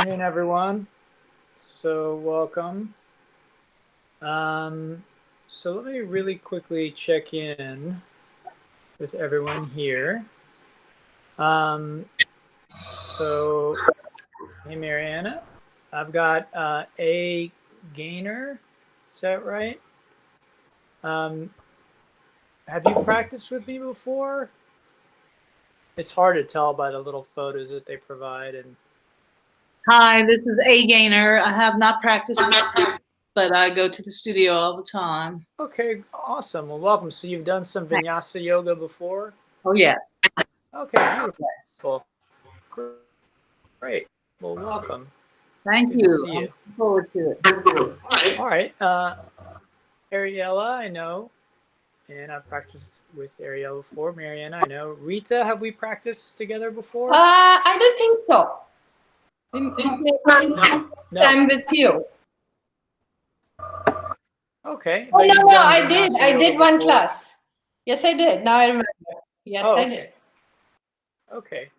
afternoon, everyone. So welcome. So let me really quickly check in with everyone here. So hey, Mariana, I've got A Gainer. Is that right? Um, have you practiced with me before? It's hard to tell by the little photos that they provide. And Hi, this is A Gainer. I have not practiced, but I go to the studio all the time. okay, awesome. Well, welcome. So you've done some Vinyasa yoga before? Oh, yes. Okay, beautiful. Yes. Great. Well, welcome. Thank Good to you. see I'm you. looking forward to it. All right. Ariella, I know, and I've practiced with Ariella before. Mariana, I know. Rita, have we practiced together before? I don't think so. No. I'm with you. Okay. Oh, But no, you've no, done I did. Vinyasa I yoga did one before? class. Yes, I did. Now I remember. Yes, Oh, I okay. did. Okay.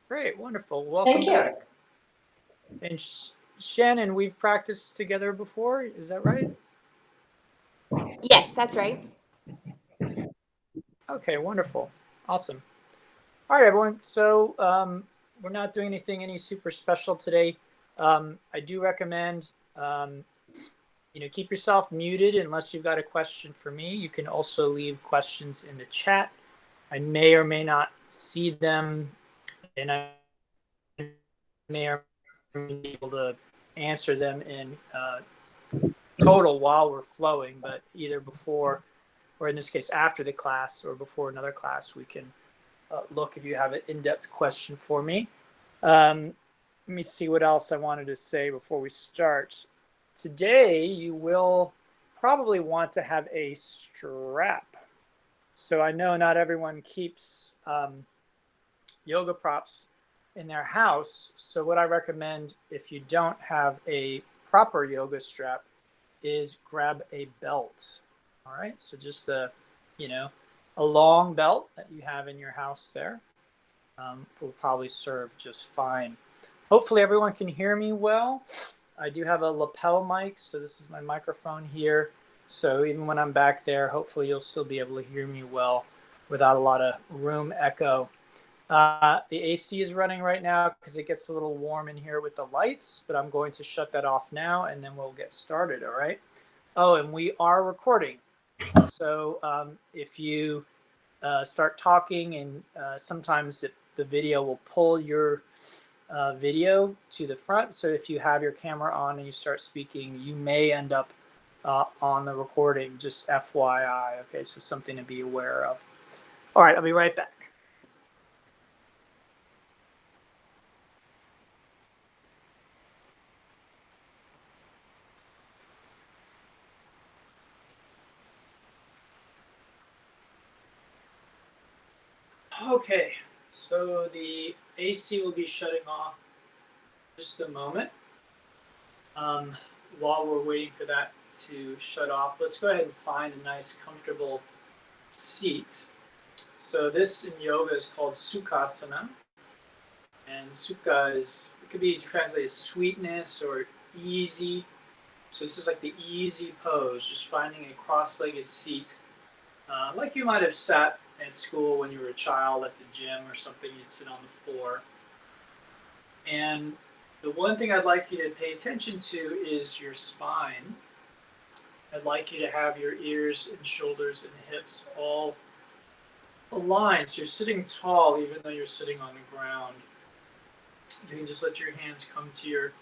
Great. Wonderful. Welcome Thank you. back. And Shannon, we've practiced together before. Is that right? Yes, that's right. Okay. Wonderful. Awesome. All right, everyone. So we're not doing any super special today. I do recommend keep yourself muted unless you've got a question for me. You can also leave questions in the chat. I may or may not see them, and I may or may not be able to answer them in total while we're flowing, but either before, or in this case after the class, or before another class, we can look if you have an in-depth question for me. Let me see what else I wanted to say before we start. Today, you will probably want to have a strap. So I know not everyone keeps yoga props in their house. So what I recommend if you don't have a proper yoga strap is grab a belt. All right, so just a long belt that you have in your house there will probably serve just fine. Hopefully everyone can hear me well. I do have a lapel mic, so this is my microphone here. So even when I'm back there, hopefully you'll still be able to hear me well without a lot of room echo. The AC is running right now because it gets a little warm in here with the lights, but I'm going to shut that off now and then we'll get started, all right? Oh, and we are recording. So if you start talking and sometimes the video will pull your video to the front. So if you have your camera on and you start speaking, you may end up on the recording, just FYI. Okay, so something to be aware of. All right, I'll be right back. Okay, so the AC will be shutting off just a moment. While we're waiting for that to shut off, let's go ahead and find a nice, comfortable seat. So this in yoga is called Sukhasana, and Sukha it could be translated as sweetness or easy. So this is like the easy pose, just finding a cross-legged seat, like you might have sat at school when you were a child at the gym or something. You'd sit on the floor, and the one thing I'd like you to pay attention to is your spine. I'd like you to have your ears and shoulders and hips all aligned. So you're sitting tall even though you're sitting on the ground. You can just let your hands come to your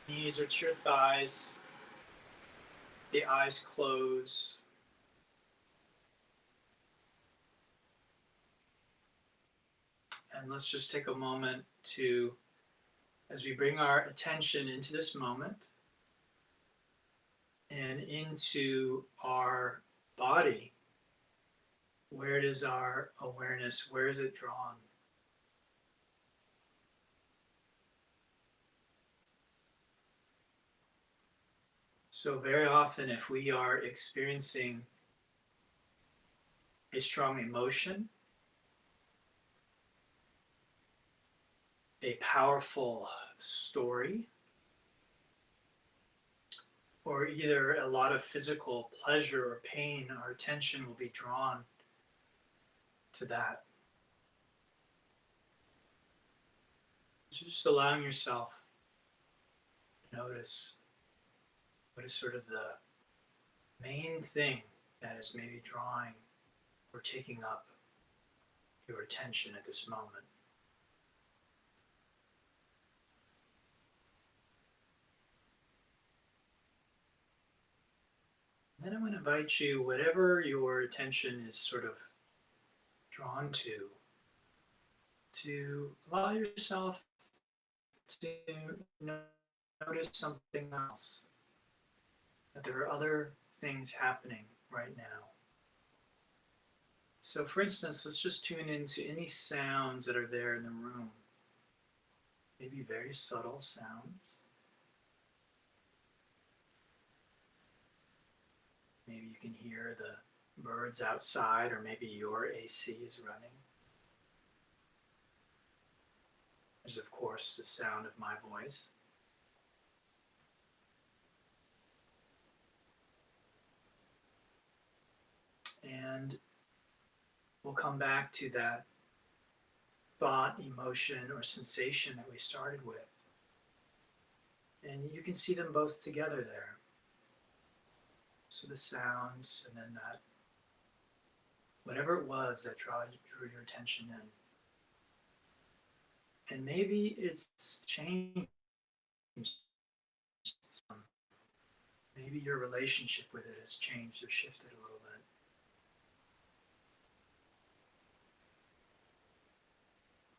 knees or to your thighs. The eyes close. And let's just take a moment to, as we bring our attention into this moment and into our body, where does our awareness, where is it drawn? So very often if we are experiencing a strong emotion, a powerful story, or either a lot of physical pleasure or pain, our attention will be drawn to that. So just allowing yourself to notice what is sort of the main thing that is maybe drawing or taking up your attention at this moment. Then I'm going to invite you, whatever your attention is sort of drawn to allow yourself to notice something else. That there are other things happening right now. So for instance, let's just tune into any sounds that are there in the room. Maybe very subtle sounds. Maybe you can hear the birds outside, or maybe your AC is running. There's of course the sound of my voice. And we'll come back to that thought, emotion, or sensation that we started with. And you can see them both together there. So the sounds, and then that, whatever it was that drew your attention in. And maybe it's changed. Maybe your relationship with it has changed or shifted a little bit.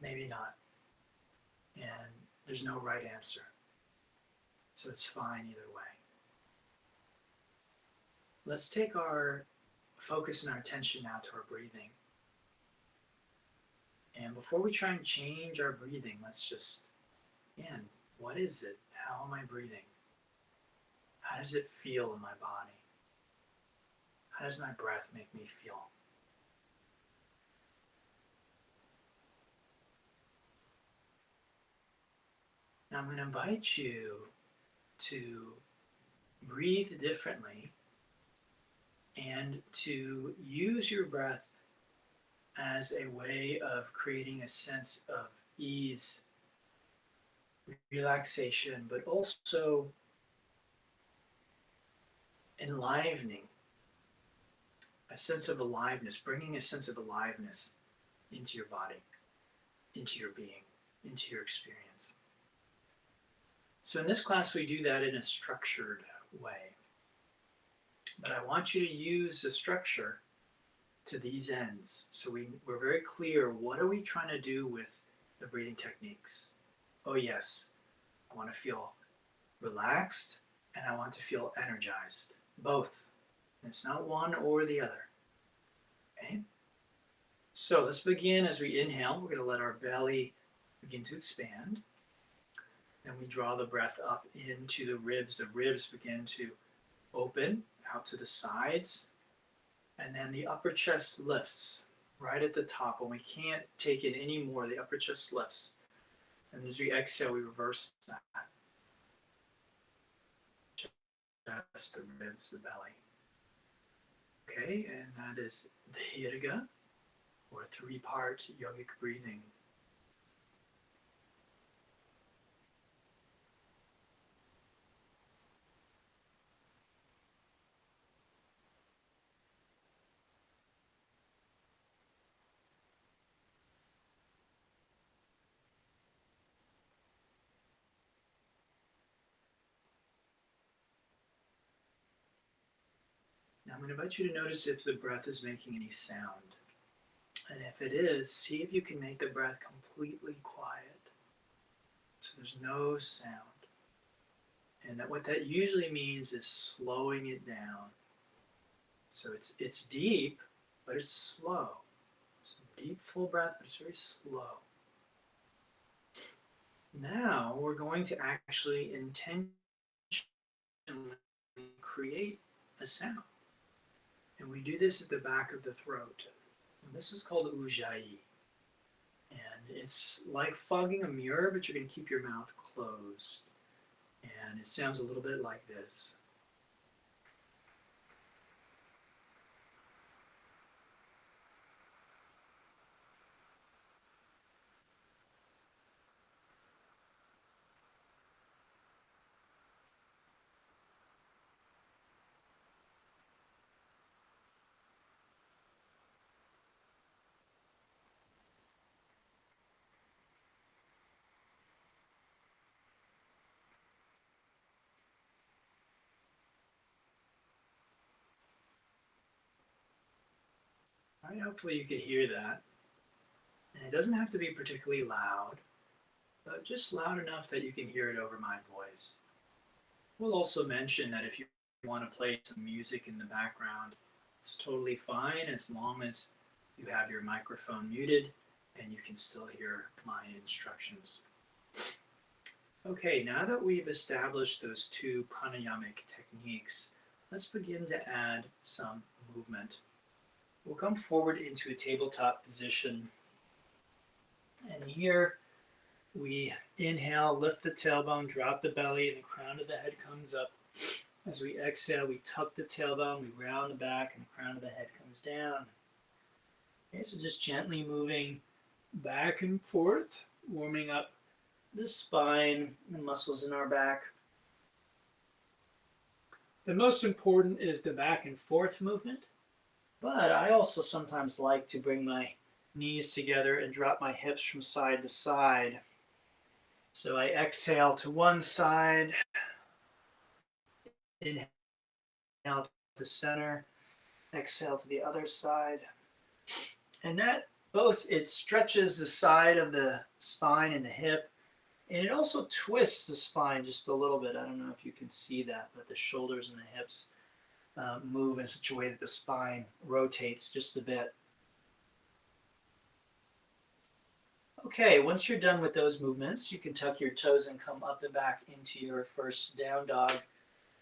Maybe not. And there's no right answer. So it's fine either way. Let's take our focus and our attention now to our breathing. And before we try and change our breathing, let's just, again, what is it? How am I breathing? How does it feel in my body? How does my breath make me feel? Now I'm going to invite you to breathe differently and to use your breath as a way of creating a sense of ease, relaxation, but also enlivening, a sense of aliveness, bringing a sense of aliveness into your body, into your being, into your experience. So in this class, we do that in a structured way. But I want you to use the structure to these ends. So we're very clear, what are we trying to do with the breathing techniques? Oh yes, I want to feel relaxed and I want to feel energized. Both. It's not one or the other. Okay? So let's begin as we inhale. We're going to let our belly begin to expand. Then we draw the breath up into the ribs. The ribs begin to open out to the sides. And then the upper chest lifts right at the top. When we can't take in any more, the upper chest lifts. And as we exhale, we reverse that. Just the ribs, the belly. Okay, and that is the Virga, or three-part yogic breathing. Now I'm going to invite you to notice if the breath is making any sound. And if it is, see if you can make the breath completely quiet. So there's no sound. And what that usually means is slowing it down. So it's deep, but it's slow. So deep, full breath, but it's very slow. Now we're going to actually intentionally create a sound. And we do this at the back of the throat. And this is called Ujjayi. And it's like fogging a mirror, but you're going to keep your mouth closed. And it sounds a little bit like this. All right, hopefully you can hear that. And it doesn't have to be particularly loud, but just loud enough that you can hear it over my voice. We'll also mention that if you want to play some music in the background, it's totally fine as long as you have your microphone muted and you can still hear my instructions. Okay, now that we've established those two pranayamic techniques, let's begin to add some movement. We'll come forward into a tabletop position, and here we inhale, lift the tailbone, drop the belly, and the crown of the head comes up. As we exhale, we tuck the tailbone, we round the back, and the crown of the head comes down. Okay, so just gently moving back and forth, warming up the spine, the muscles in our back. The most important is the back and forth movement, but I also sometimes like to bring my knees together and drop my hips from side to side. So I exhale to one side, inhale to the center, exhale to the other side. And that both, it stretches the side of the spine and the hip, and it also twists the spine just a little bit. I don't know if you can see that, but the shoulders and the hips move in such a way that the spine rotates just a bit. Okay, once you're done with those movements, you can tuck your toes and come up and back into your first down dog.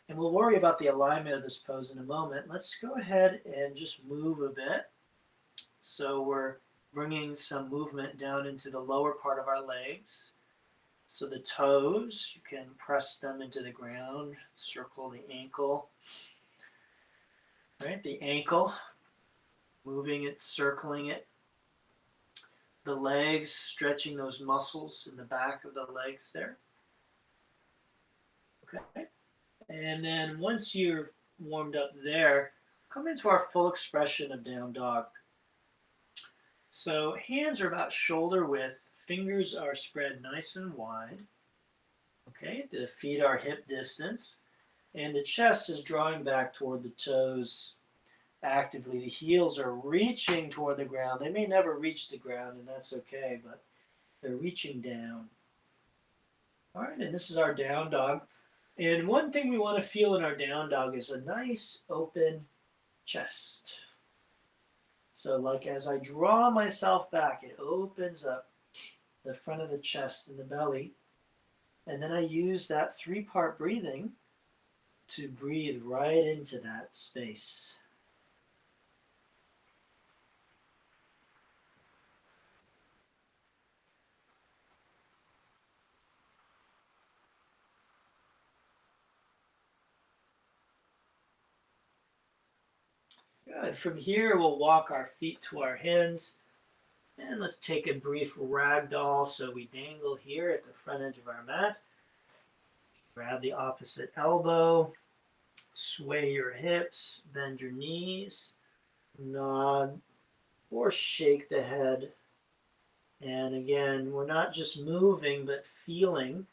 And we'll worry about the alignment of this pose in a moment. Let's go ahead and just move a bit. So we're bringing some movement down into the lower part of our legs. So the toes, you can press them into the ground, circle the ankle. Right, the ankle, moving it, circling it. The legs, stretching those muscles in the back of the legs there. Okay. And then once you're warmed up there, come into our full expression of down dog. So hands are about shoulder width, fingers are spread nice and wide. Okay, the feet are hip distance, and the chest is drawing back toward the toes actively. The heels are reaching toward the ground. They may never reach the ground, and that's okay, but they're reaching down. All right, and this is our down dog. And one thing we want to feel in our down dog is a nice open chest. So like as I draw myself back, it opens up the front of the chest and the belly. And then I use that 3-part breathing to breathe right into that space. Good. From here, we'll walk our feet to our hands. And let's take a brief ragdoll. So we dangle here at the front edge of our mat. Grab the opposite elbow. Sway your hips. Bend your knees. Nod or shake the head. And again, we're not just moving, but feeling.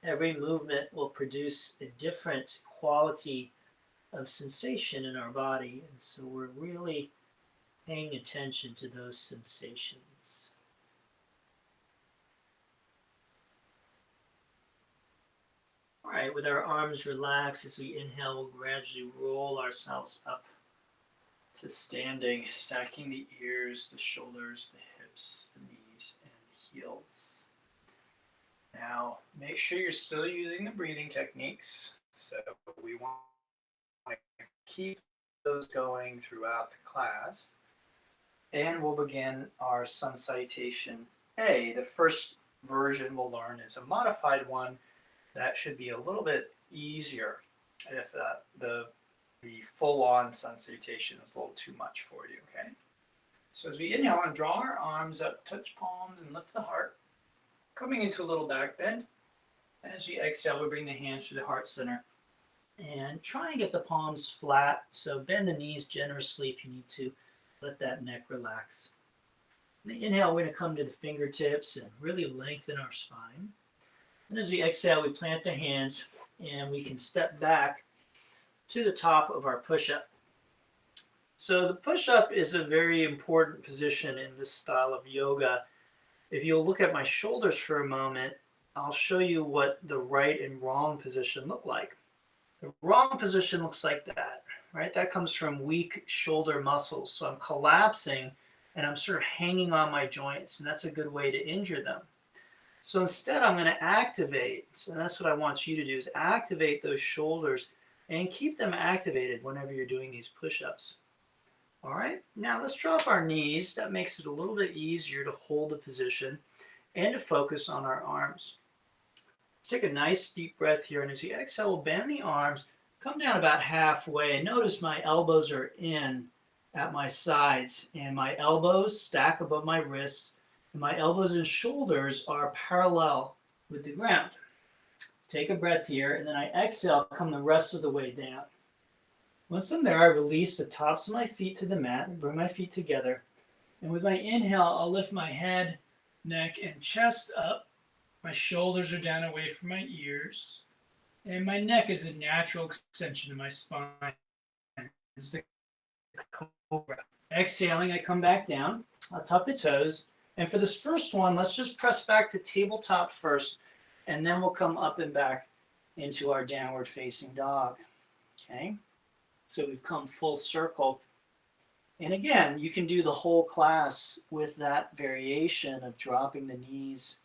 Every movement will produce a different quality of sensation in our body. And so we're really paying attention to those sensations. All right, with our arms relaxed as we inhale, we'll gradually roll ourselves up to standing, stacking the ears, the shoulders, the hips, the knees, and the heels. Now, make sure you're still using the breathing techniques. So we want to keep those going throughout the class. And we'll begin our sun salutation A, the first version we'll learn, is a modified one that should be a little bit easier if the full-on sun salutation is a little too much for you, okay? So as we inhale and draw our arms up, touch palms and lift the heart, coming into a little back bend. As we exhale, we bring the hands to the heart center and try and get the palms flat. So bend the knees generously if you need to. Let that neck relax. On the inhale, we're going to come to the fingertips and really lengthen our spine. And as we exhale, we plant the hands and we can step back to the top of our push-up. So the push-up is a very important position in this style of yoga. If you'll look at my shoulders for a moment, I'll show you what the right and wrong position look like. The wrong position looks like that, right? That comes from weak shoulder muscles. So I'm collapsing and I'm sort of hanging on my joints, and that's a good way to injure them. So instead, I'm going to activate. So that's what I want you to do, is activate those shoulders and keep them activated whenever you're doing these push-ups. All right, now let's drop our knees. That makes it a little bit easier to hold the position and to focus on our arms. Let's take a nice deep breath here, and as you exhale, we'll bend the arms, come down about halfway. Notice my elbows are in at my sides, and my elbows stack above my wrists, and my elbows and shoulders are parallel with the ground. Take a breath here, and then I exhale, come the rest of the way down. Once I'm there, I release the tops of my feet to the mat and bring my feet together. And with my inhale, I'll lift my head, neck, and chest up. My shoulders are down away from my ears. And my neck is a natural extension of my spine. It's the cobra. Exhaling, I come back down. I'll tuck the toes. And for this first one, let's just press back to tabletop first, and then we'll come up and back into our downward facing dog. Okay? So we've come full circle. And again, you can do the whole class with that variation of dropping the knees,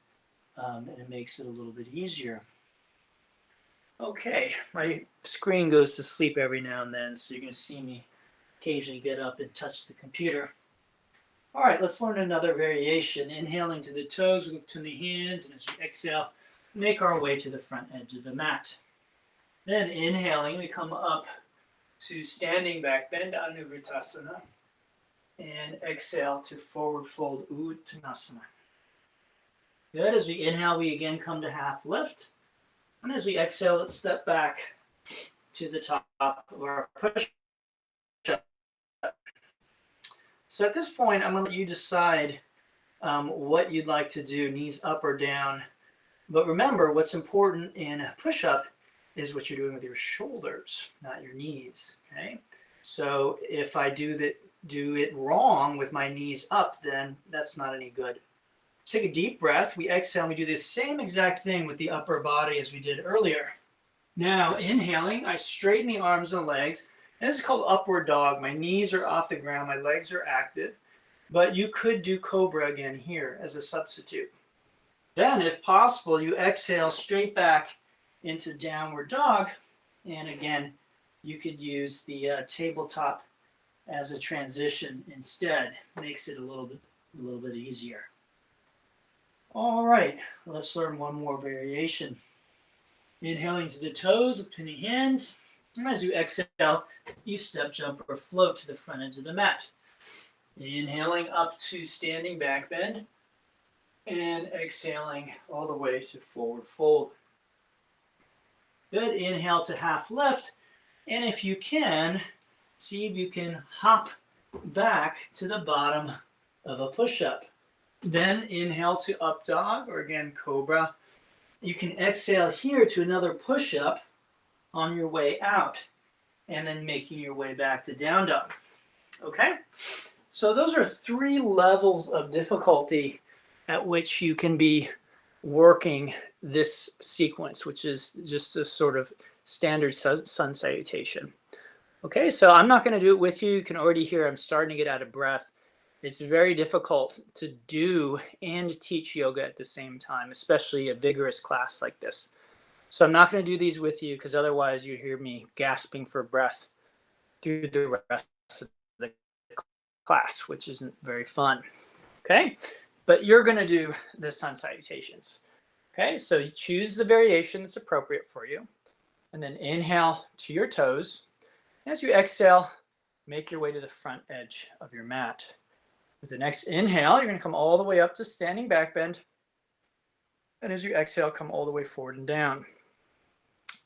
and it makes it a little bit easier. Okay, my screen goes to sleep every now and then, so you're going to see me occasionally get up and touch the computer. All right, let's learn another variation. Inhaling to the toes, look to the hands, and as we exhale, make our way to the front edge of the mat. Then inhaling, we come up to standing back bend Anuvritasana, and exhale to forward fold Uttanasana. Good. As we inhale, we again come to half lift. And as we exhale, let's step back to the top of our push-up. So at this point, I'm going to let you decide what you'd like to do, knees up or down. But remember, what's important in a push-up is what you're doing with your shoulders, not your knees. Okay. So if I do it wrong with my knees up, then that's not any good. Take a deep breath. We exhale. We do the same exact thing with the upper body as we did earlier. Now, inhaling, I straighten the arms and legs. And this is called upward dog. My knees are off the ground. My legs are active. But you could do cobra again here as a substitute. Then, if possible, you exhale straight back into downward dog. And again, you could use the tabletop as a transition instead. Makes it a little bit easier. All right, let's learn one more variation. Inhaling to the toes, lifting the hands. And as you exhale, you step, jump, or float to the front edge of the mat. Inhaling up to standing back bend. And exhaling all the way to forward fold. Good. Inhale to half lift. And if you can, see if you can hop back to the bottom of a push-up. Then inhale to up dog, or again, cobra. You can exhale here to another push-up on your way out, and then making your way back to down dog. Okay? So those are 3 levels of difficulty at which you can be working this sequence, which is just a sort of standard sun salutation. Okay, so I'm not going to do it with you. You can already hear I'm starting to get out of breath. It's very difficult to do and teach yoga at the same time, especially a vigorous class like this. So I'm not going to do these with you because otherwise you hear me gasping for breath through the rest of the class, which isn't very fun. Okay, but you're going to do the sun salutations. Okay, so you choose the variation that's appropriate for you, and then inhale to your toes. As you exhale, make your way to the front edge of your mat. With the next inhale, you're going to come all the way up to standing back bend. And as you exhale, come all the way forward and down.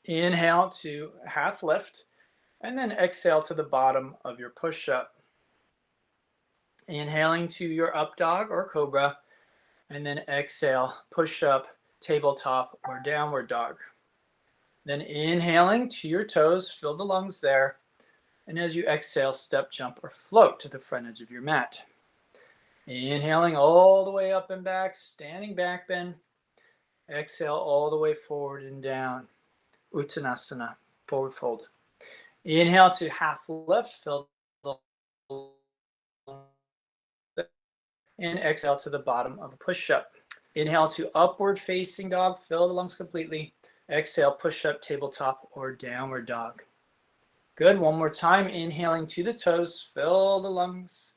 Inhale to half lift, and then exhale to the bottom of your push-up. Inhaling to your up dog or cobra, and then exhale, push up, tabletop, or downward dog. Then inhaling to your toes, fill the lungs there. And as you exhale, step, jump, or float to the front edge of your mat. Inhaling all the way up and back, standing back bend. Exhale all the way forward and down. Uttanasana, forward fold. Inhale to half lift, fill the and exhale to the bottom of a push-up. Inhale to upward facing dog, fill the lungs completely. Exhale, push-up, tabletop, or downward dog. Good, one more time. Inhaling to the toes, fill the lungs.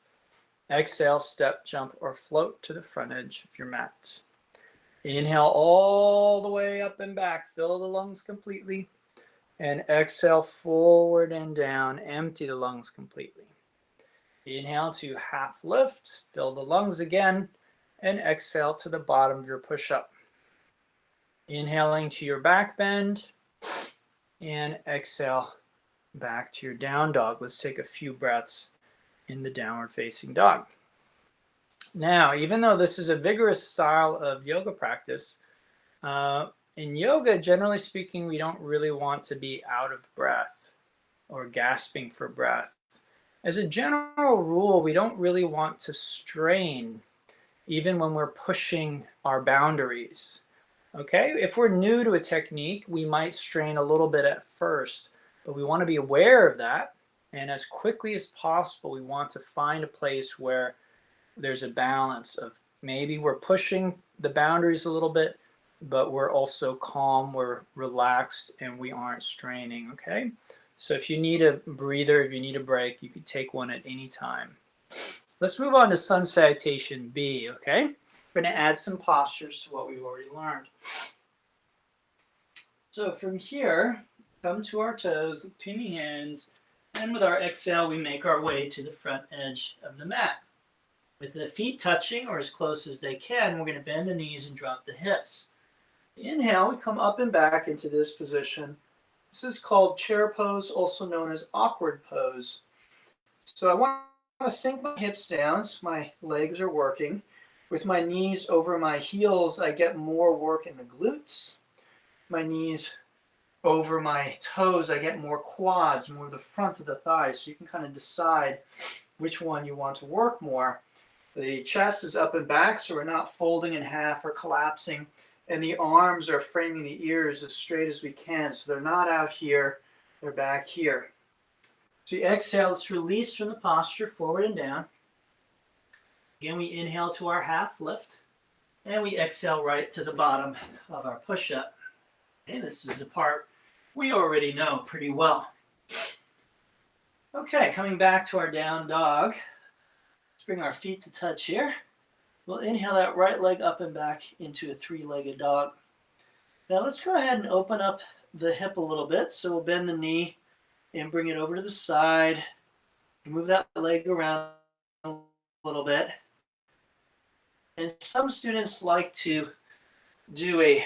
Exhale, step, jump, or float to the front edge of your mat. Inhale all the way up and back, fill the lungs completely. And exhale forward and down, empty the lungs completely. Inhale to half lift, fill the lungs again, and exhale to the bottom of your push-up. Inhaling to your back bend, and exhale back to your down dog. Let's take a few breaths in the downward facing dog. Now, even though this is a vigorous style of yoga practice, in yoga, generally speaking, we don't really want to be out of breath or gasping for breath. As a general rule, we don't really want to strain even when we're pushing our boundaries. Okay, if we're new to a technique, we might strain a little bit at first, but we want to be aware of that. And as quickly as possible, we want to find a place where there's a balance of maybe we're pushing the boundaries a little bit, but we're also calm, we're relaxed, and we aren't straining, okay? So if you need a breather, if you need a break, you can take one at any time. Let's move on to sun salutation B, okay? We're going to add some postures to what we've already learned. So from here, come to our toes, between the hands, and with our exhale, we make our way to the front edge of the mat. With the feet touching or as close as they can, we're going to bend the knees and drop the hips. Inhale, we come up and back into this position. This is called chair pose, also known as awkward pose. So I want to sink my hips down so my legs are working. With my knees over my heels, I get more work in the glutes. My knees over my toes, I get more quads, more the front of the thighs. So you can kind of decide which one you want to work more. The chest is up and back, so we're not folding in half or collapsing. And the arms are framing the ears as straight as we can. So they're not out here, they're back here. So you exhale, let's release from the posture, forward and down. Again, we inhale to our half lift. And we exhale right to the bottom of our push-up. Okay, this is a part we already know pretty well. Okay, coming back to our down dog. Let's bring our feet to touch here. We'll inhale that right leg up and back into a three-legged dog. Now let's go ahead and open up the hip a little bit. So we'll bend the knee and bring it over to the side. Move that leg around a little bit. And some students like to do a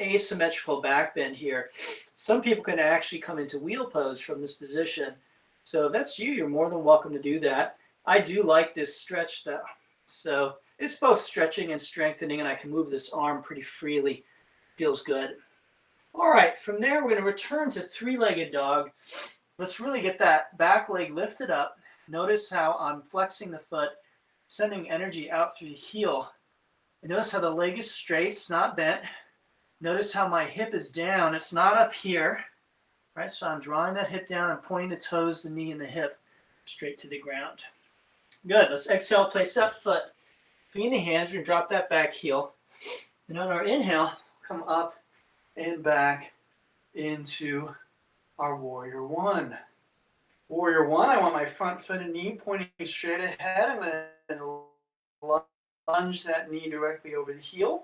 asymmetrical back bend here. Some people can actually come into wheel pose from this position. So if that's you, you're more than welcome to do that. I do like this stretch though. So it's both stretching and strengthening, and I can move this arm pretty freely. Feels good. All right, from there, we're going to return to three-legged dog. Let's really get that back leg lifted up. Notice how I'm flexing the foot, sending energy out through the heel. And notice how the leg is straight, it's not bent. Notice how my hip is down, it's not up here. Right, so I'm drawing that hip down and pointing the toes, the knee, and the hip straight to the ground. Good, let's exhale, place that foot between the hands. We're going to drop that back heel. And on our inhale, come up and back into our warrior one. Warrior one, I want my front foot and knee pointing straight ahead. I'm going to lunge that knee directly over the heel.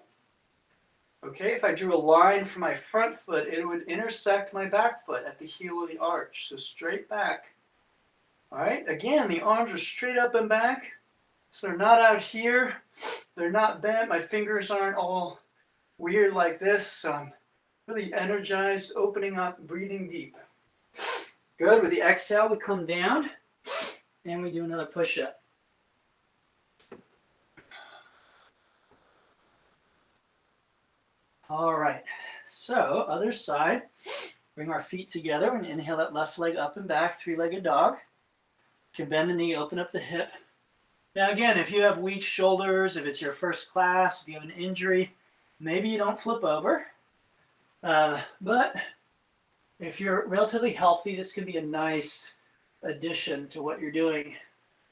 Okay, if I drew a line from my front foot, it would intersect my back foot at the heel of the arch. So straight back. All right, again, the arms are straight up and back. So they're not out here. They're not bent. My fingers aren't all weird like this. So I'm really energized, opening up, breathing deep. Good. With the exhale, we come down and we do another push-up. All right. So other side. Bring our feet together and inhale that left leg up and back, three-legged dog. You can bend the knee, open up the hip. Now again, if you have weak shoulders, if it's your first class, if you have an injury, maybe you don't flip over. But if you're relatively healthy, this could be a nice addition to what you're doing.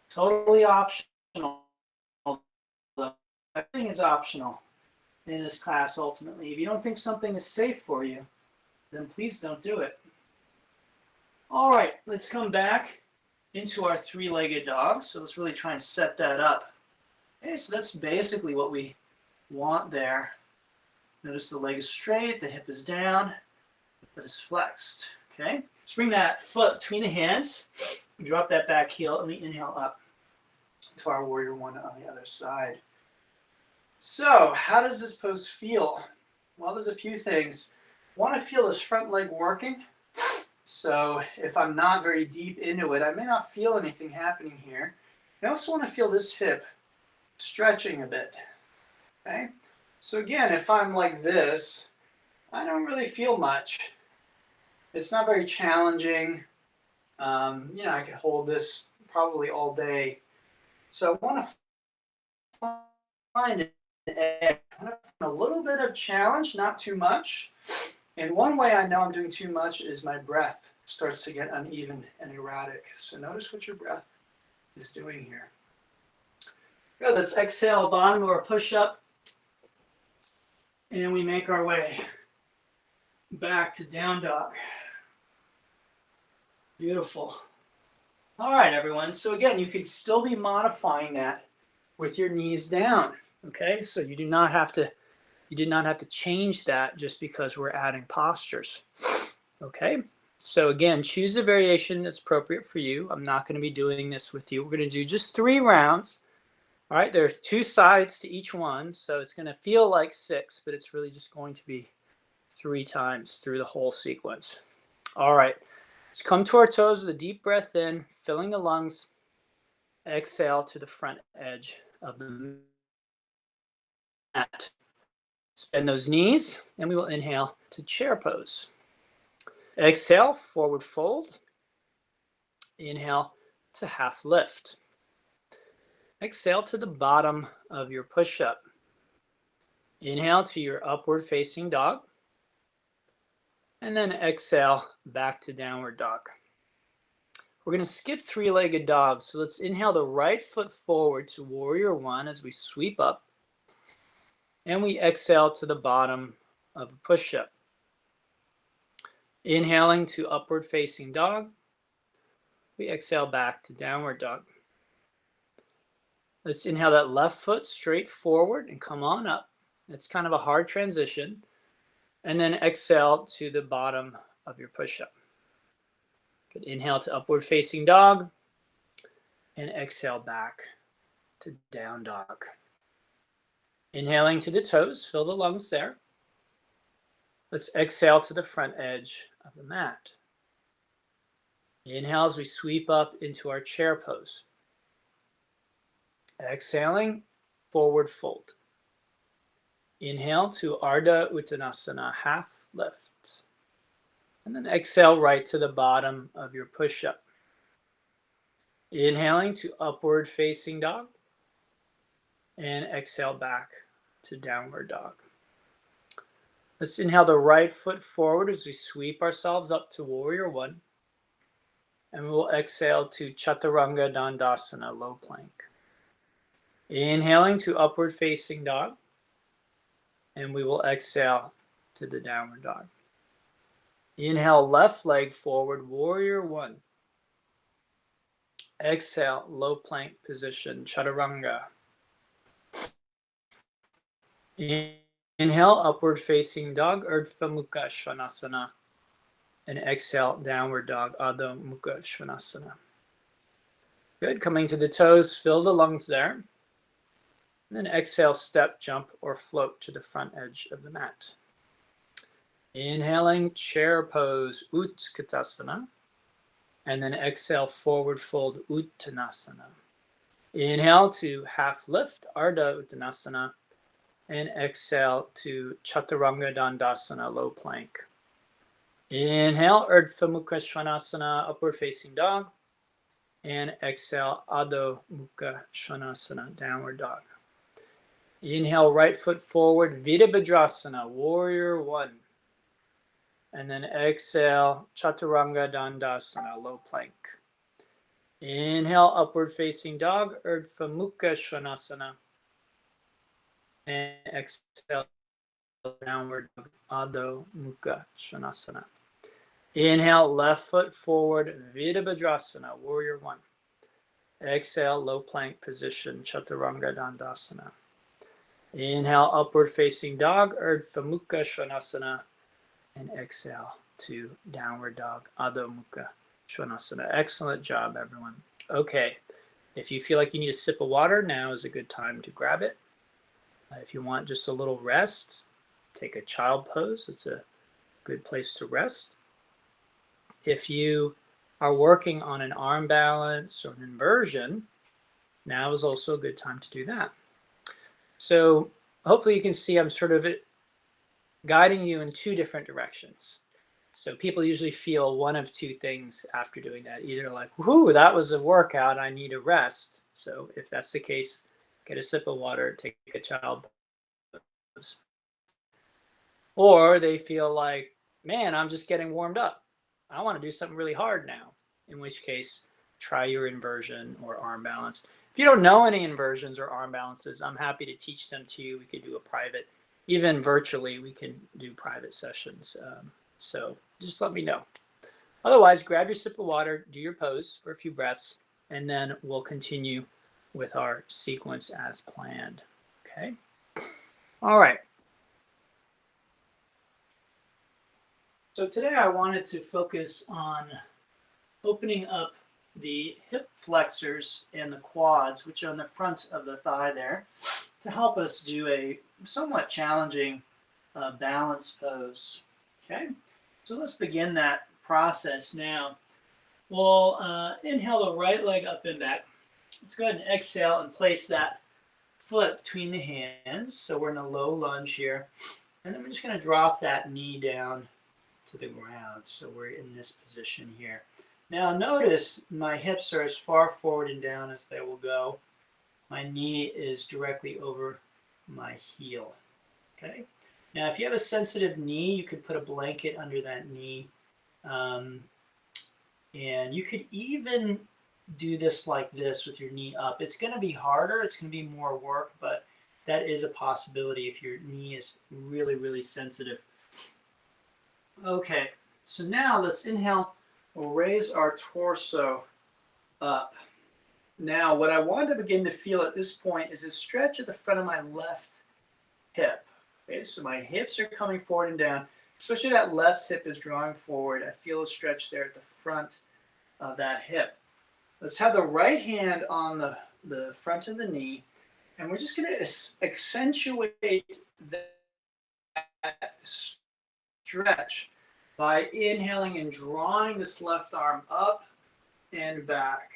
Totally optional. Everything is optional in this class ultimately. If you don't think something is safe for you, then please don't do it. All right, let's come back into our three-legged dog. So let's really try and set that up. Okay, so that's basically what we want there. Notice the leg is straight, the hip is down, the foot is flexed. Okay, let's bring that foot between the hands, drop that back heel, and we inhale up to our warrior one on the other side. So how does this pose feel? Well, there's a few things. I want to feel this front leg working. So if I'm not very deep into it, I may not feel anything happening here. I also want to feel this hip stretching a bit. Okay. So again, if I'm like this, I don't really feel much. It's not very challenging. I could hold this probably all day. So I want to find an edge. I want to find a little bit of challenge, not too much. And one way I know I'm doing too much is my breath starts to get uneven and erratic. So notice what your breath is doing here. Good, let's exhale, bottom of our push-up. And we make our way back to down dog. Beautiful. All right, everyone. So again, you could still be modifying that with your knees down. Okay, so you do not have to change that just because we're adding postures. Okay, so again, choose a variation that's appropriate for you. I'm not going to be doing this with you. We're going to do just 3 rounds. All right, there are 2 sides to each one, so it's going to feel like 6, but it's really just going to be 3 times through the whole sequence. All right, let's come to our toes with a deep breath in, filling the lungs. Exhale to the front edge of the mat. Bend those knees, and we will inhale to chair pose. Exhale, forward fold. Inhale to half lift. Exhale to the bottom of your push-up. Inhale to your upward facing dog. And then exhale back to downward dog. We're going to skip 3-legged dog. So let's inhale the right foot forward to warrior one as we sweep up. And we exhale to the bottom of a push-up. Inhaling to upward facing dog. We exhale back to downward dog. Let's inhale that left foot straight forward and come on up. It's kind of a hard transition. And then exhale to the bottom of your push-up. Good. Inhale to upward facing dog. And exhale back to down dog. Inhaling to the toes, fill the lungs there. Let's exhale to the front edge of the mat. Inhale as we sweep up into our chair pose. Exhaling, forward fold. Inhale to Ardha Uttanasana, half lift. And then exhale right to the bottom of your push-up. Inhaling to upward facing dog. And exhale back to downward dog. Let's inhale the right foot forward as we sweep ourselves up to warrior one. And we'll exhale to Chaturanga Dandasana, low plank. Inhaling to upward facing dog. And we will exhale to the downward dog. Inhale, left leg forward, warrior one. Exhale, low plank position, Chaturanga. Inhale, upward facing dog, Urdhva Mukha Svanasana. And exhale, downward dog, Adho Mukha Svanasana. Good, coming to the toes, fill the lungs there. And then exhale, step, jump, or float to the front edge of the mat. Inhaling, chair pose, Utkatasana. And then exhale, forward fold, Uttanasana. Inhale to half lift, Ardha Uttanasana. And exhale to Chaturanga Dandasana, low plank. Inhale, Urdhva Mukha Svanasana, upward facing dog. And exhale, Adho Mukha Svanasana, downward dog. Inhale, right foot forward, Virabhadrasana, warrior one. And then exhale, Chaturanga Dandasana, low plank. Inhale, upward facing dog, Urdhva Mukha Svanasana. And exhale, downward dog, Adho Mukha Svanasana. Inhale, left foot forward, Virabhadrasana, warrior one. Exhale, low plank position, Chaturanga Dandasana. Inhale, upward facing dog, Urdhva Mukha Svanasana. And exhale to downward dog, Adho Mukha Svanasana. Excellent job, everyone. Okay, if you feel like you need a sip of water, now is a good time to grab it. If you want just a little rest, take a child pose. It's a good place to rest. If you are working on an arm balance or an inversion, now is also a good time to do that. So hopefully you can see I'm sort of guiding you in two different directions. So people usually feel one of two things after doing that. Either like, whoo, that was a workout, I need a rest. So if that's the case, get a sip of water, take a child pose. Or they feel like, man, I'm just getting warmed up. I want to do something really hard now. In which case, try your inversion or arm balance. If you don't know any inversions or arm balances, I'm happy to teach them to you. We could do a private, even virtually, we can do private sessions. So just let me know. Otherwise, grab your sip of water, do your pose for a few breaths, and then we'll continue with our sequence as planned. Okay. All right. So today I wanted to focus on opening up the hip flexors and the quads, which are on the front of the thigh there, to help us do a somewhat challenging balance pose. Okay, so let's begin that process now. We'll inhale the right leg up and back. Let's go ahead and exhale and place that foot between the hands. So we're in a low lunge here. And then we're just going to drop that knee down to the ground. So we're in this position here. Now notice my hips are as far forward and down as they will go. My knee is directly over my heel. Okay. Now if you have a sensitive knee, you could put a blanket under that knee. And you could even do this like this with your knee up. It's going to be harder. It's going to be more work, but that is a possibility if your knee is really, really sensitive. Okay, so now let's inhale. We'll raise our torso up. Now, what I want to begin to feel at this point is a stretch at the front of my left hip. Okay, so my hips are coming forward and down, especially that left hip is drawing forward. I feel a stretch there at the front of that hip. Let's have the right hand on the front of the knee, and we're just going to accentuate that stretch by inhaling and drawing this left arm up and back.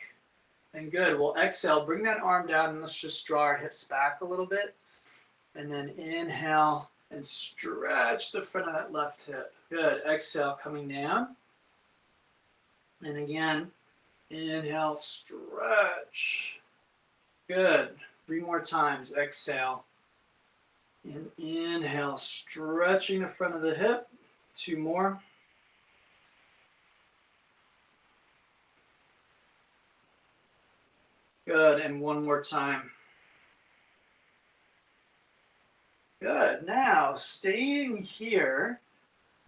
And good. We'll exhale, bring that arm down, and let's just draw our hips back a little bit. And then inhale and stretch the front of that left hip. Good. Exhale, coming down. And again, inhale, stretch. Good. 3 more times. Exhale. And inhale, stretching the front of the hip. 2 more. Good. And 1 more time. Good. Now, staying here,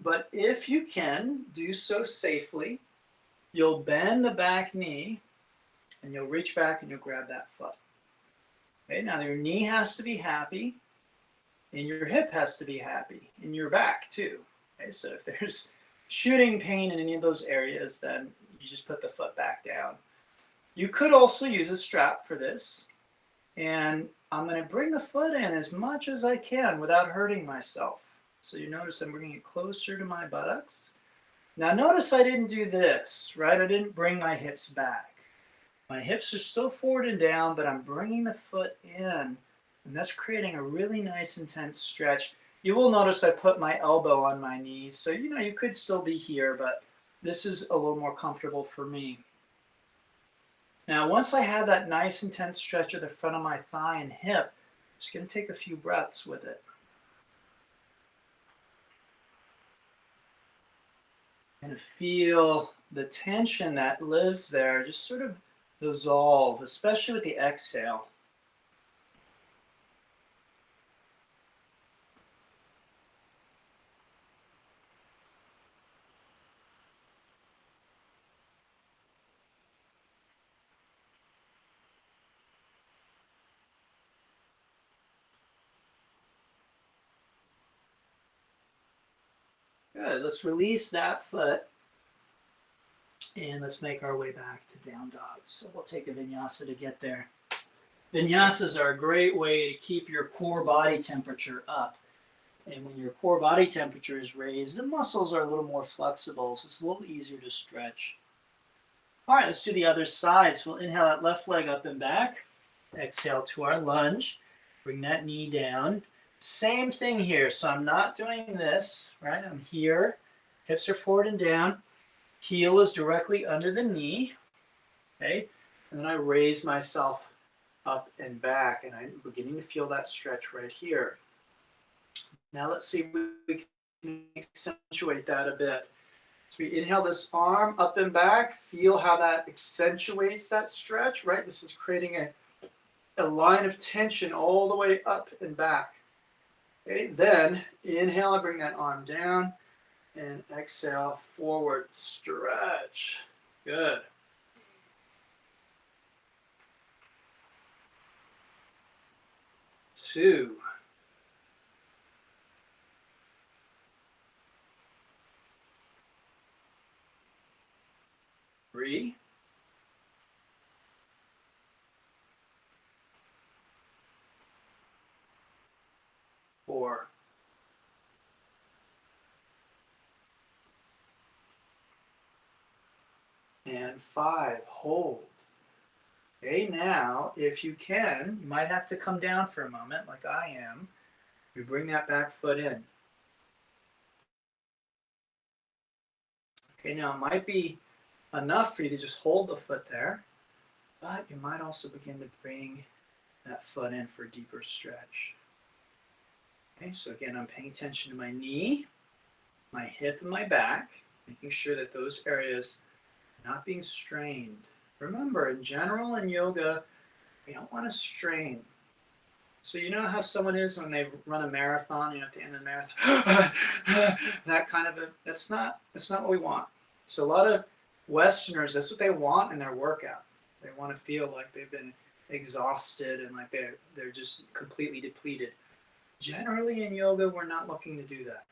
but if you can, do so safely. You'll bend the back knee, and you'll reach back and you'll grab that foot. Okay, now your knee has to be happy. And your hip has to be happy, and your back too. Okay, so if there's shooting pain in any of those areas, then you just put the foot back down. You could also use a strap for this. And I'm going to bring the foot in as much as I can without hurting myself. So you notice I'm bringing it closer to my buttocks. Now notice I didn't do this, right? I didn't bring my hips back. My hips are still forward and down, but I'm bringing the foot in. And that's creating a really nice intense stretch. You will notice I put my elbow on my knees. So, you know, you could still be here, but this is a little more comfortable for me. Now, once I have that nice intense stretch of the front of my thigh and hip, I'm just going to take a few breaths with it. And feel the tension that lives there just sort of dissolve, especially with the exhale. Good. Let's release that foot. And let's make our way back to down dog. So we'll take a vinyasa to get there. Vinyasas are a great way to keep your core body temperature up. And when your core body temperature is raised, the muscles are a little more flexible, so it's a little easier to stretch. All right, let's do the other side. So we'll inhale that left leg up and back. Exhale to our lunge. Bring that knee down. Same thing here. So I'm not doing this, right? I'm here. Hips are forward and down. Heel is directly under the knee. Okay? And then I raise myself up and back. And I'm beginning to feel that stretch right here. Now let's see if we can accentuate that a bit. So we inhale this arm up and back. Feel how that accentuates that stretch, right? This is creating a line of tension all the way up and back. Okay, then inhale, I bring that arm down, and exhale, forward stretch. Good. Two. Three. 4. And 5. Hold. Okay, now, if you can, you might have to come down for a moment, like I am. You bring that back foot in. Okay, now it might be enough for you to just hold the foot there, but you might also begin to bring that foot in for a deeper stretch. Okay, so again, I'm paying attention to my knee, my hip, and my back, making sure that those areas are not being strained. Remember, in general in yoga, we don't want to strain. So you know how someone is when they run a marathon, you know, at the end of the marathon, that kind of that's not what we want. So a lot of Westerners, that's what they want in their workout. They want to feel like they've been exhausted and like they're just completely depleted. Generally in yoga, we're not looking to do that.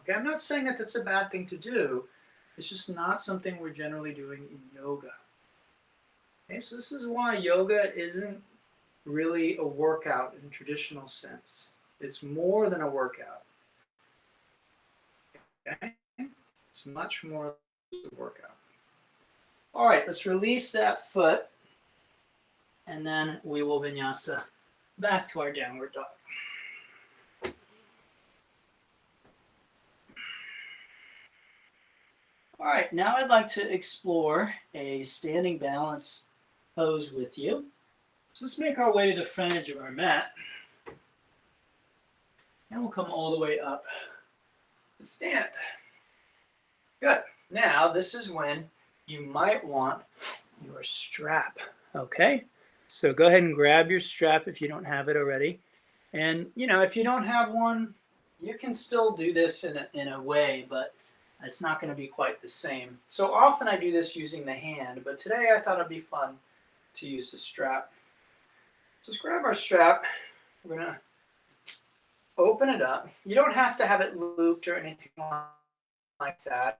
Okay, I'm not saying that that's a bad thing to do. It's just not something we're generally doing in yoga. Okay, so this is why yoga isn't really a workout in traditional sense. It's more than a workout. Okay? It's much more than a workout. All right, let's release that foot, and then we will vinyasa back to our downward dog. All right, now I'd like to explore a standing balance pose with you. So let's make our way to the front edge of our mat. And we'll come all the way up to stand. Good. Now, this is when you might want your strap. Okay? So go ahead and grab your strap if you don't have it already. And, you know, if you don't have one, you can still do this in a way, but it's not going to be quite the same. So often I do this using the hand, but today I thought it'd be fun to use the strap. So let's grab our strap. We're going to open it up. You don't have to have it looped or anything like that.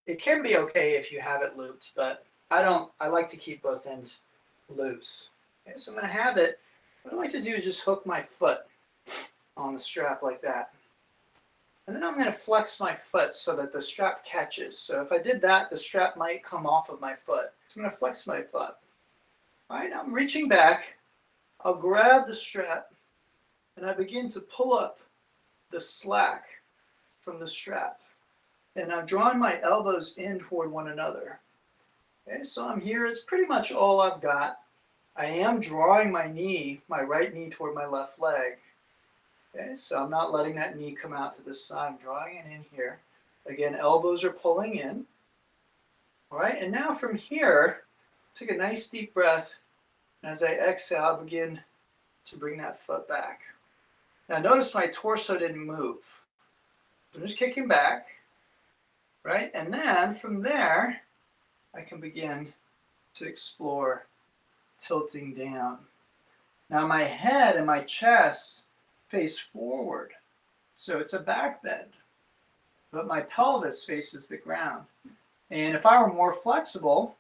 It can be okay if you have it looped, but I don't. I like to keep both ends loose. Okay, so I'm going to have it. What I like to do is just hook my foot on the strap like that. And then I'm going to flex my foot so that the strap catches. So if I did that, the strap might come off of my foot. So I'm going to flex my foot. All right, I'm reaching back. I'll grab the strap and I begin to pull up the slack from the strap. And I'm drawing my elbows in toward one another. Okay, so I'm here. It's pretty much all I've got. I am drawing my knee, my right knee toward my left leg. Okay, so I'm not letting that knee come out to this side. I'm drawing it in here. Again, elbows are pulling in. All right, and now from here, take a nice deep breath. And as I exhale, I'll begin to bring that foot back. Now notice my torso didn't move. I'm just kicking back, right? And then from there, I can begin to explore tilting down. Now my head and my chest face forward, so it's a back bend, but my pelvis faces the ground. And if I were more flexible,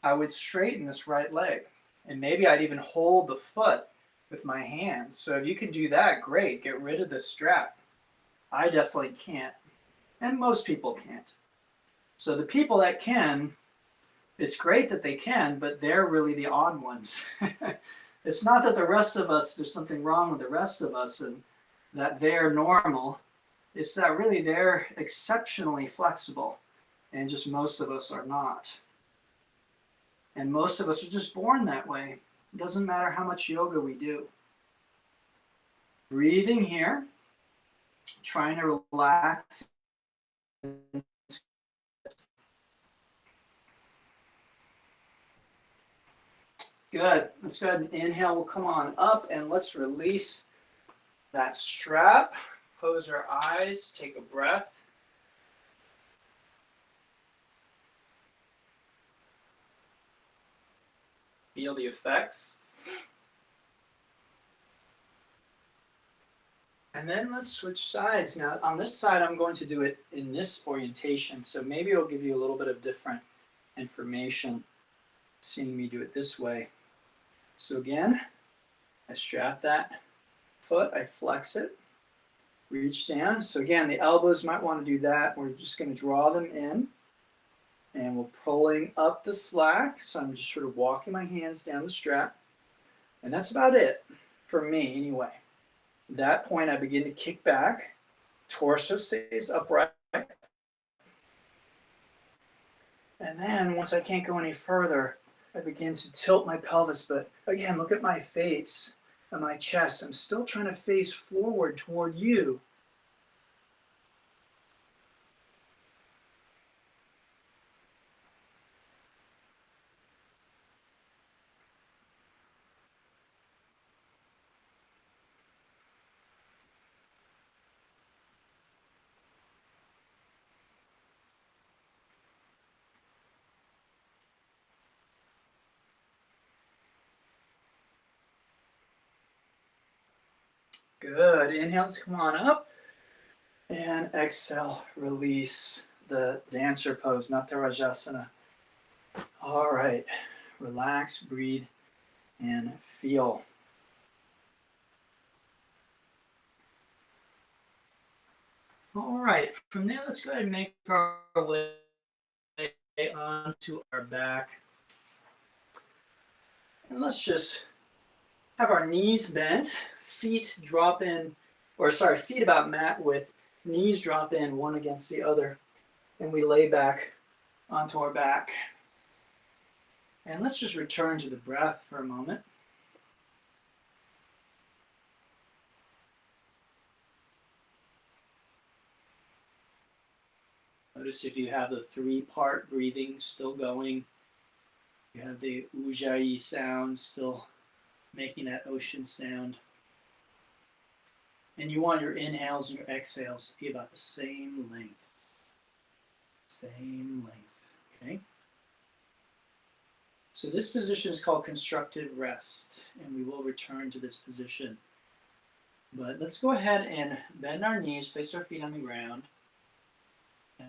I would straighten this right leg, and maybe I'd even hold the foot with my hands. So if you can do that, great, get rid of the strap. I definitely can't, and most people can't. So the people that can, it's great that they can, but they're really the odd ones. It's not that the rest of us, there's something wrong with the rest of us and that they're normal. It's that really they're exceptionally flexible and just most of us are not. And most of us are just born that way. It doesn't matter how much yoga we do. Breathing here, trying to relax. Good. Let's go ahead and inhale. We'll come on up and let's release that strap. Close our eyes. Take a breath. Feel the effects. And then let's switch sides. Now on this side, I'm going to do it in this orientation. So maybe it'll give you a little bit of different information seeing me do it this way. So again, I strap that foot, I flex it, reach down. So again, the elbows might want to do that. We're just going to draw them in and we're pulling up the slack. So I'm just sort of walking my hands down the strap. And that's about it for me anyway. At that point, I begin to kick back. Torso stays upright. And then once I can't go any further, I begin to tilt my pelvis, but again, look at my face and my chest. I'm still trying to face forward toward you. Good. Inhale, let's come on up. And exhale, release the dancer pose, not the Rajasana. All right. Relax, breathe, and feel. All right. From there, let's go ahead and make our way onto our back. And let's just have our knees bent, feet drop in, or sorry, feet about mat width, knees drop in one against the other, and we lay back onto our back. And let's just return to the breath for a moment. Notice if you have the three-part breathing still going, you have the ujjayi sound still making that ocean sound. And you want your inhales and your exhales to be about the same length. Same length, okay? So this position is called constructive rest, and we will return to this position But let's go ahead and bend our knees, place our feet on the ground, and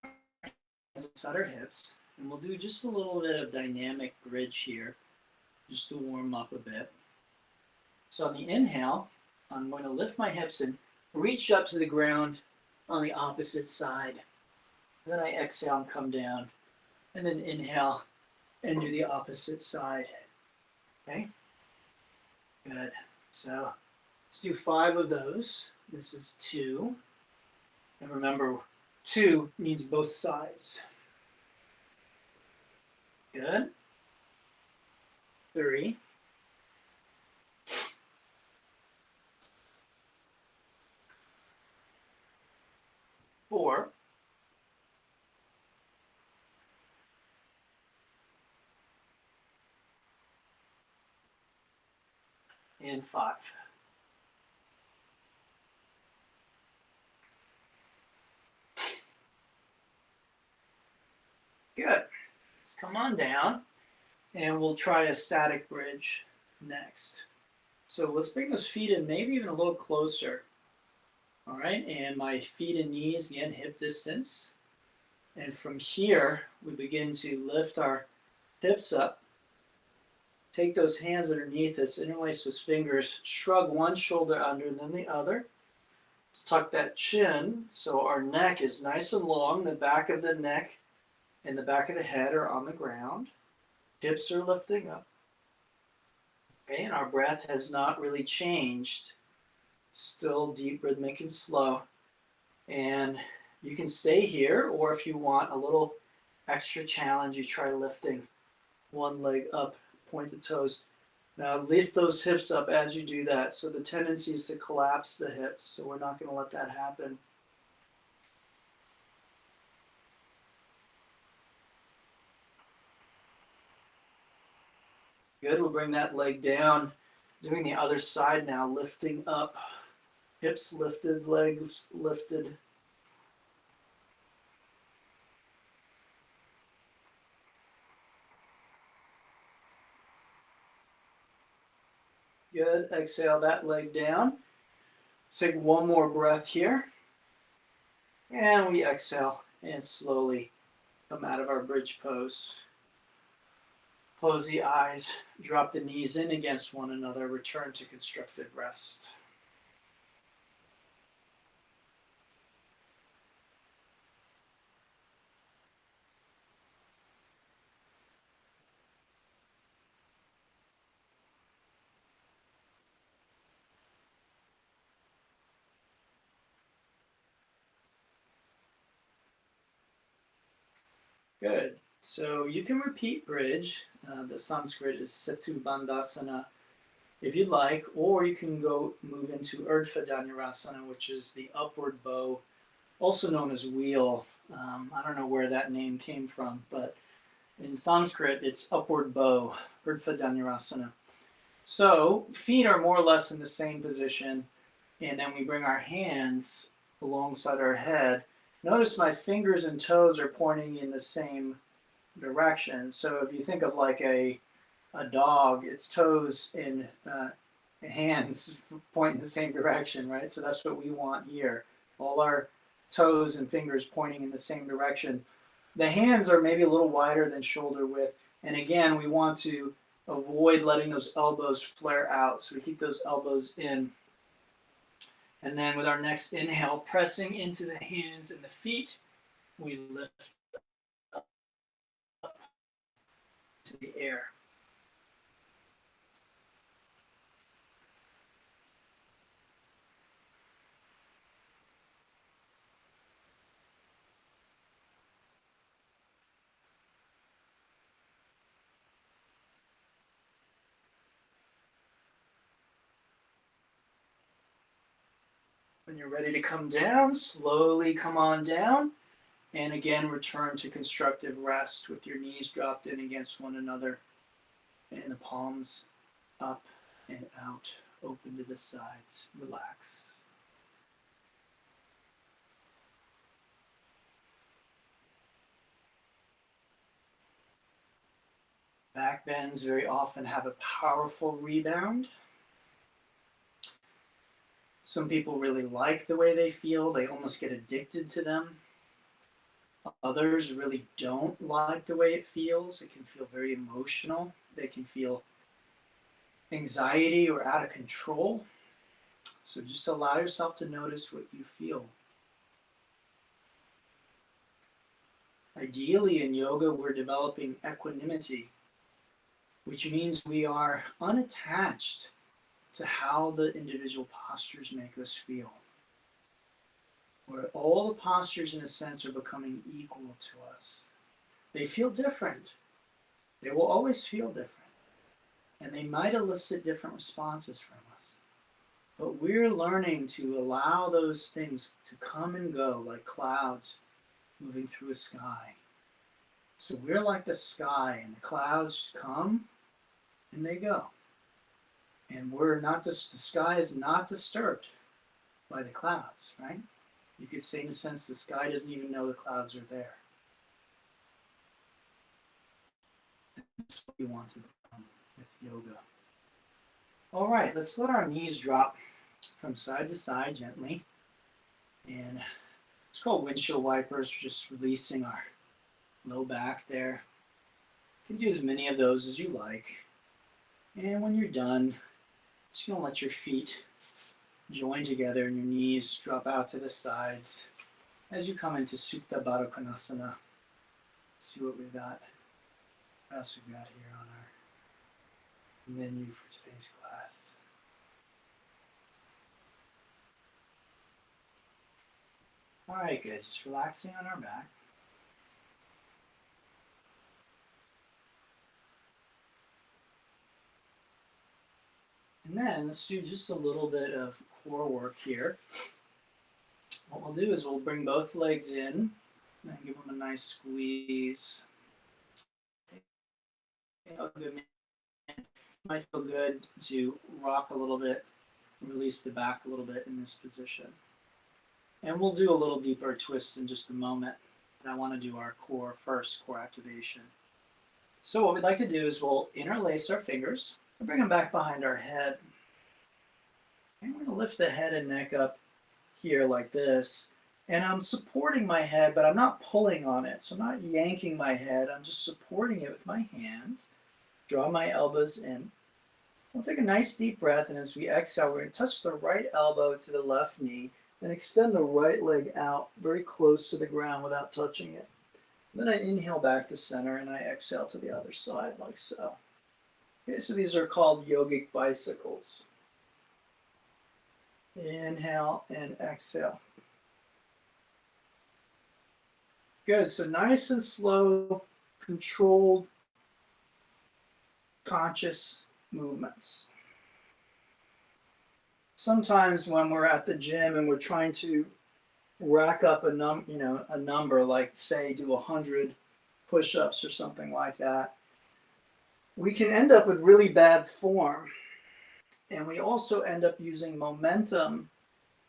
our hands inside our hips. And we'll do just a little bit of dynamic bridge here, just to warm up a bit. So on the inhale, I'm going to lift my hips and reach up to the ground on the opposite side. And then I exhale and come down. And then inhale and do the opposite side. Okay? Good. So let's do 5 of those. This is 2. And remember, 2 means both sides. Good. 3. 4. And 5. Good. Let's come on down and we'll try a static bridge next. So let's bring those feet in maybe even a little closer. All right, and my feet and knees, the end hip distance. And from here, we begin to lift our hips up. Take those hands underneath us, interlace those fingers, shrug one shoulder under and then the other. Let's tuck that chin so our neck is nice and long. The back of the neck and the back of the head are on the ground. Hips are lifting up. Okay, and our breath has not really changed. Still deep, rhythmic, and slow. And you can stay here, or if you want a little extra challenge, you try lifting one leg up, point the toes. Now lift those hips up as you do that. So the tendency is to collapse the hips, so we're not going to let that happen. Good, we'll bring that leg down. Doing the other side now, lifting up. Hips lifted, legs lifted. Good, exhale that leg down. Let's take one more breath here. And we exhale and slowly come out of our bridge pose. Close the eyes, drop the knees in against one another, return to constructive rest. Good. So you can repeat bridge. The Sanskrit is Setu Bandhasana if you'd like, or you can go move into E-RYT Dhanurasana, which is the upward bow, also known as wheel. I don't know where that name came from, but in Sanskrit it's upward bow, E-RYT Dhanurasana. So feet are more or less in the same position, and then we bring our hands alongside our head. Notice my fingers and toes are pointing in the same direction. So if you think of like a dog, its toes and hands point in the same direction, right? So that's what we want here. All our toes and fingers pointing in the same direction. The hands are maybe a little wider than shoulder width. And again, we want to avoid letting those elbows flare out. So we keep those elbows in. And then with our next inhale, pressing into the hands and the feet, we lift up to the air. When you're ready to come down, slowly come on down. And again, return to constructive rest with your knees dropped in against one another and the palms up and out, open to the sides. Relax. Back bends very often have a powerful rebound. Some people really like the way they feel. They almost get addicted to them. Others really don't like the way it feels. It can feel very emotional. They can feel anxiety or out of control. So just allow yourself to notice what you feel. Ideally, in yoga, we're developing equanimity, which means we are unattached to how the individual postures make us feel. Where all the postures, in a sense, are becoming equal to us. They feel different. They will always feel different. And they might elicit different responses from us. But we're learning to allow those things to come and go like clouds moving through a sky. So we're like the sky, and the clouds come and they go. And we're not the sky is not disturbed by the clouds, right? You could say, in a sense, the sky doesn't even know the clouds are there. That's what we want to become with yoga. All right, let's let our knees drop from side to side gently. And it's called windshield wipers, just releasing our low back there. You can do as many of those as you like. And when you're done, just going to let your feet join together and your knees drop out to the sides as you come into Supta Baddha Konasana. See what we've got. What else we've got here on our menu for today's class. All right, good. Just relaxing on our back. And then let's do just a little bit of core work here. What we'll do is we'll bring both legs in and give them a nice squeeze. It might feel good to rock a little bit, release the back a little bit in this position. And we'll do a little deeper twist in just a moment. And I want to do our core first, core activation. So what we'd like to do is we'll interlace our fingers and bring them back behind our head. And we're going to lift the head and neck up here like this. And I'm supporting my head, but I'm not pulling on it. So I'm not yanking my head. I'm just supporting it with my hands. Draw my elbows in. We'll take a nice deep breath, and as we exhale, we're going to touch the right elbow to the left knee and extend the right leg out very close to the ground without touching it. Then I inhale back to center, and I exhale to the other side like so. Okay, so these are called yogic bicycles. Inhale and exhale. Good, so nice and slow, controlled, conscious movements. Sometimes when we're at the gym and we're trying to rack up a number, like say do 100 push-ups or something like that, we can end up with really bad form. And we also end up using momentum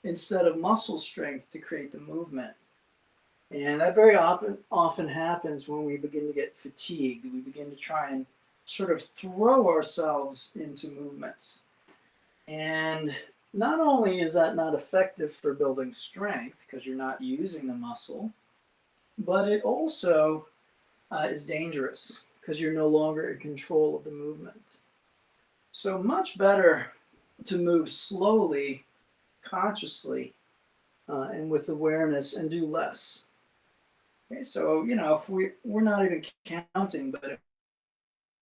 instead of muscle strength to create the movement. And that very often happens when we begin to get fatigued. We begin to try and sort of throw ourselves into movements. And not only is that not effective for building strength because you're not using the muscle, but it also is dangerous because you're no longer in control of the movement. So much better to move slowly, consciously, and with awareness and do less. Okay, so, if we're not even counting, but if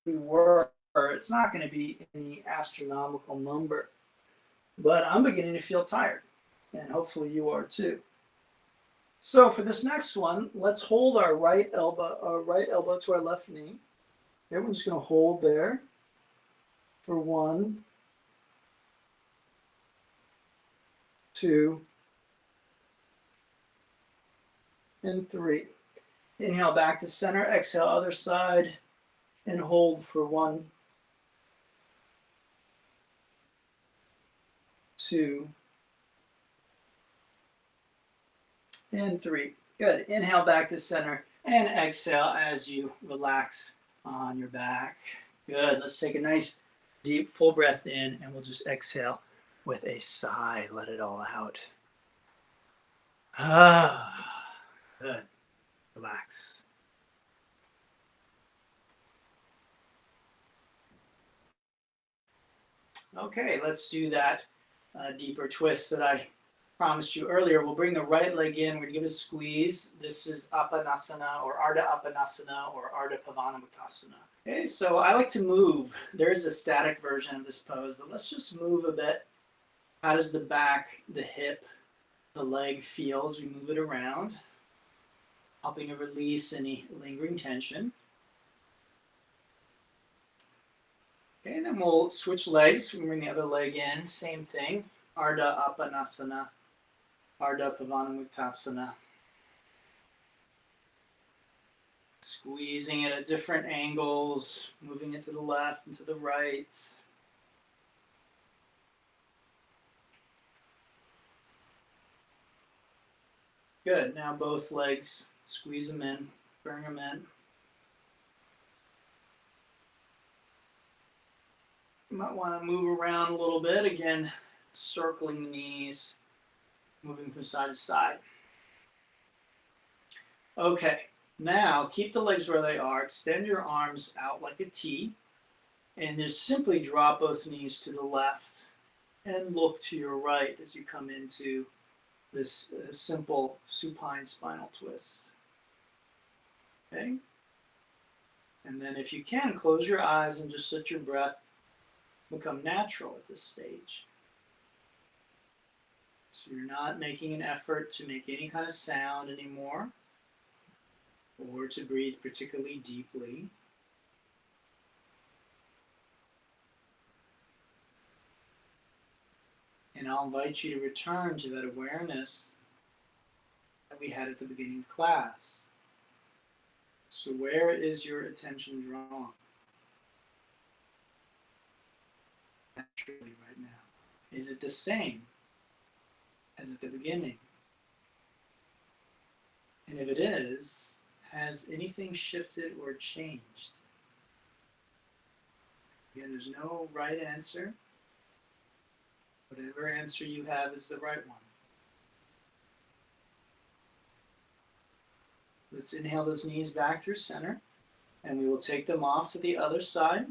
we were, it's not going to be any astronomical number. But I'm beginning to feel tired, and hopefully you are too. So for this next one, let's hold our right elbow to our left knee. Okay, we're just going to hold there for 1, 2, and 3. Inhale back to center, exhale other side, and hold for 1, 2, and 3. Good. Inhale back to center and exhale as you relax on your back. Good. Let's take a nice deep full breath in, and we'll just exhale with a sigh. Let it all out. Ah, good. Relax. Okay, let's do that deeper twist that I promised you earlier. We'll bring the right leg in. We're going to give it a squeeze. This is Apanasana or Ardha Apanasana or Ardha Pavanamuktasana. Okay, so I like to move. There is a static version of this pose, but let's just move a bit. How does the back, the hip, the leg feel as we move it around? Helping to release any lingering tension. Okay, and then we'll switch legs. We'll bring the other leg in. Same thing. Ardha Apanasana, Ardha Pavanamuktasana. Squeezing it at different angles, moving it to the left and to the right. Good. Now both legs, squeeze them in, bring them in. You might want to move around a little bit. Again, circling the knees, moving from side to side. Okay, now keep the legs where they are. Extend your arms out like a T. And just simply drop both knees to the left and look to your right as you come into this simple supine spinal twist. Okay? And then if you can, close your eyes and just let your breath become natural at this stage. So you're not making an effort to make any kind of sound anymore or to breathe particularly deeply. And I'll invite you to return to that awareness that we had at the beginning of class. So where is your attention drawn? Naturally right now. Is it the same as at the beginning? And if it is, has anything shifted or changed? Again, there's no right answer. Whatever answer you have is the right one. Let's inhale those knees back through center, and we will take them off to the other side.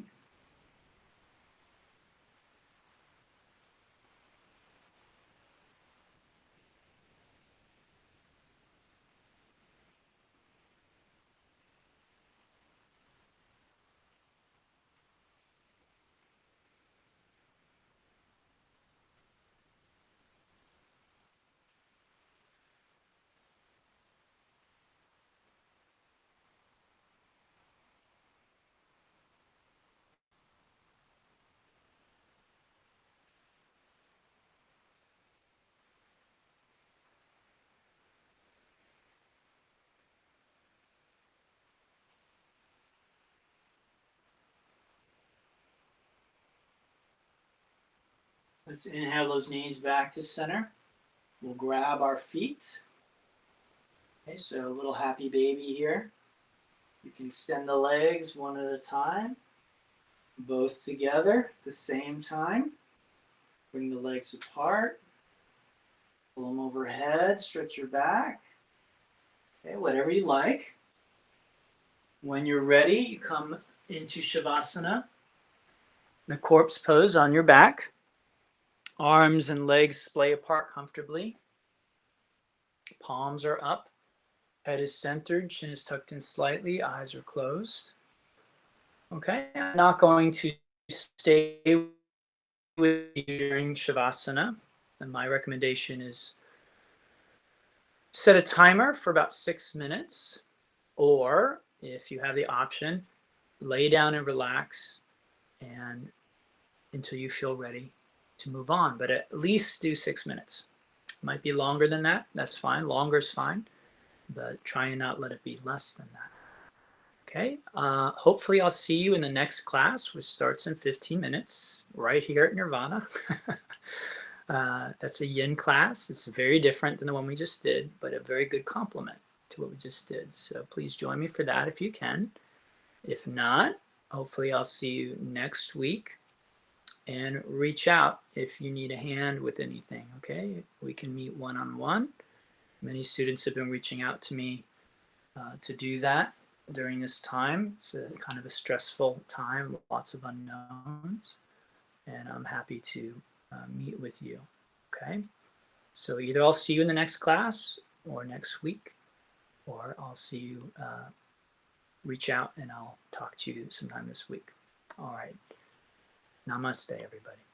Let's inhale those knees back to center. We'll grab our feet. Okay, so a little happy baby here. You can extend the legs one at a time, both together at the same time. Bring the legs apart. Pull them overhead, stretch your back. Okay, whatever you like. When you're ready, you come into Shavasana, the corpse pose on your back. Arms and legs splay apart comfortably. Palms are up. Head is centered. Chin is tucked in slightly. Eyes are closed. Okay, I'm not going to stay with you during Shavasana. And my recommendation is set a timer for about 6 minutes. Or if you have the option, lay down and relax and until you feel ready to move on, but at least do 6 minutes. It might be longer than that. That's fine. Longer is fine, but try and not let it be less than that. Okay. Hopefully I'll see you in the next class, which starts in 15 minutes right here at Nirvana. That's a yin class. It's very different than the one we just did, but a very good complement to what we just did. So please join me for that if you can. If not, hopefully I'll see you next week. and reach out if you need a hand with anything, okay? We can meet one-on-one. Many students have been reaching out to me to do that during this time. It's a kind of a stressful time, lots of unknowns, and I'm happy to meet with you, okay? So either I'll see you in the next class or next week, or I'll see you, reach out and I'll talk to you sometime this week. All right. Namaste, everybody.